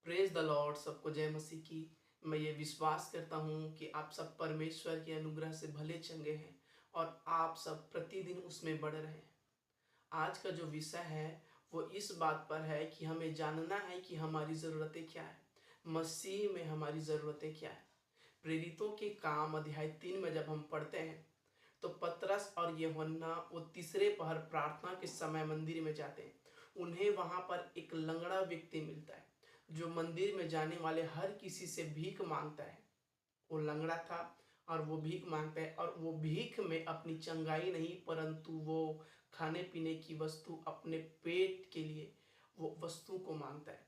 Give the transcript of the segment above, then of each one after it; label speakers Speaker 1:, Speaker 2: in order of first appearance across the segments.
Speaker 1: Praise the Lord. सबको जय मसीह की। मैं ये विश्वास करता हूँ कि आप सब परमेश्वर के अनुग्रह से भले चंगे हैं और आप सब प्रतिदिन उसमें बढ़ रहे हैं। आज का जो विषय है वो इस बात पर है कि हमें जानना है कि हमारी ज़रूरतें क्या है, मसीह में हमारी ज़रूरतें क्या है। प्रेरितों के काम अध्याय 3 में जब हम पढ़ते हैं तो पतरस और यूहन्ना वो तीसरे पहर प्रार्थना के समय मंदिर में जाते हैं। उन्हें वहां पर एक लंगड़ा व्यक्ति मिलता है जो मंदिर में जाने वाले हर किसी से भीख मांगता है। वो लंगड़ा था और वो भीख मांगता है, और वो भीख में अपनी चंगाई नहीं परंतु वो खाने पीने की वस्तु, अपने पेट के लिए वो वस्तु को मांगता है।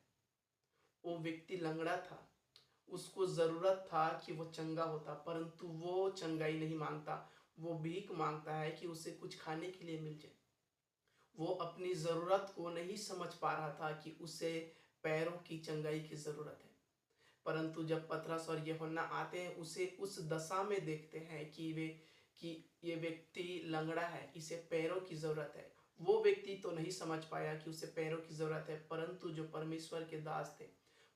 Speaker 1: वो व्यक्ति लंगड़ा था, उसको ज़रूरत था कि वो चंगा होता, परंतु वो चंगाई नहीं मांगता। वो भीख मांगता है कि उसे कुछ खाने के लिए मिल जाए। वो अपनी ज़रूरत को नहीं समझ पा रहा था कि उसे पैरों की चंगाई की ज़रूरत है। परंतु जब पतरस और यूहन्ना आते हैं, उसे उस दशा में देखते हैं कि ये व्यक्ति लंगड़ा है, इसे पैरों की ज़रूरत है। वो व्यक्ति तो नहीं समझ पाया कि उसे पैरों की ज़रूरत है, परंतु जो परमेश्वर के दास थे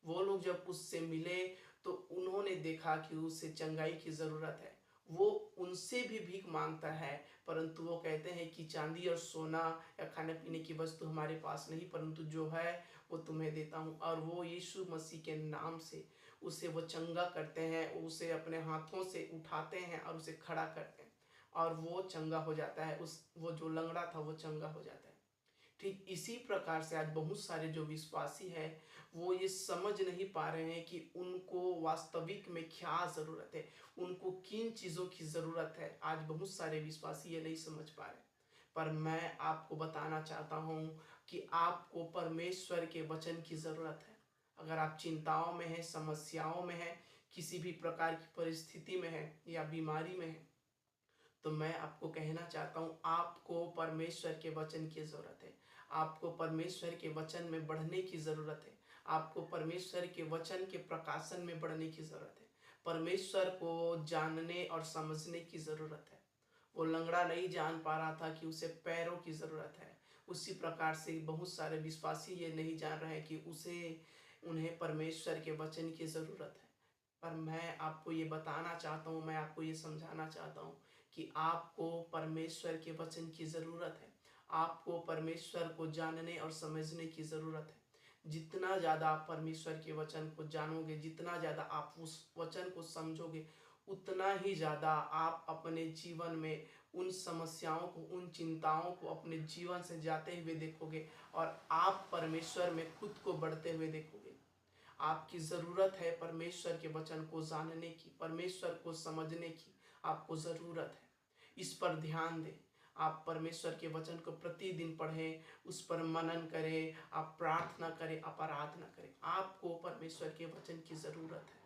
Speaker 1: वो लोग जब उससे मिले तो उन्होंने देखा कि उसे चंगाई की ज़रूरत है। वो उनसे भी भीख मांगता है, परंतु वो कहते हैं कि चांदी और सोना या खाने पीने की वस्तु हमारे पास नहीं, परंतु जो है वो तुम्हें देता हूँ। और वो यीशु मसीह के नाम से उसे वो चंगा करते हैं, उसे अपने हाथों से उठाते हैं और उसे खड़ा करते हैं, और वो चंगा हो जाता है। वो जो लंगड़ा था वो चंगा हो जाता है। ठीक इसी प्रकार से आज बहुत सारे जो विश्वासी हैं वो ये समझ नहीं पा रहे हैं कि उनको वास्तविक में क्या ज़रूरत है, उनको किन चीज़ों की ज़रूरत है। आज बहुत सारे विश्वासी ये नहीं समझ पा रहे, पर मैं आपको बताना चाहता हूँ कि आपको परमेश्वर के वचन की ज़रूरत है। अगर आप चिंताओं में हैं, समस्याओं में हैं, किसी भी प्रकार की परिस्थिति में हैं या बीमारी में हैं, तो मैं आपको कहना चाहता हूँ आपको परमेश्वर के वचन की ज़रूरत है। आपको परमेश्वर के वचन में बढ़ने की ज़रूरत है। आपको परमेश्वर के वचन के प्रकाशन में बढ़ने की ज़रूरत है। परमेश्वर को जानने और समझने की ज़रूरत है। वो लंगड़ा नहीं जान पा रहा था कि उसे पैरों की ज़रूरत है। उसी प्रकार से बहुत सारे विश्वासी ये नहीं जान रहे हैं कि उन्हें परमेश्वर के वचन की ज़रूरत है। पर मैं आपको ये बताना चाहता हूँ, मैं आपको ये समझाना चाहता हूँ कि आपको परमेश्वर के वचन की ज़रूरत है। आपको परमेश्वर को जानने और समझने की ज़रूरत है। जितना ज़्यादा आप परमेश्वर के वचन को जानोगे, जितना ज़्यादा आप उस वचन को समझोगे, उतना ही ज़्यादा आप अपने जीवन में उन समस्याओं को, उन चिंताओं को अपने जीवन से जाते हुए देखोगे, और आप परमेश्वर में खुद को बढ़ते हुए देखोगे। आपकी ज़रूरत है परमेश्वर के वचन को जानने की, परमेश्वर को समझने की आपको ज़रूरत है। इस पर ध्यान दें। आप परमेश्वर के वचन को प्रतिदिन पढ़ें, उस पर मनन करें, आप प्रार्थना करें, आप आराधना करें। आपको परमेश्वर के वचन की ज़रूरत है।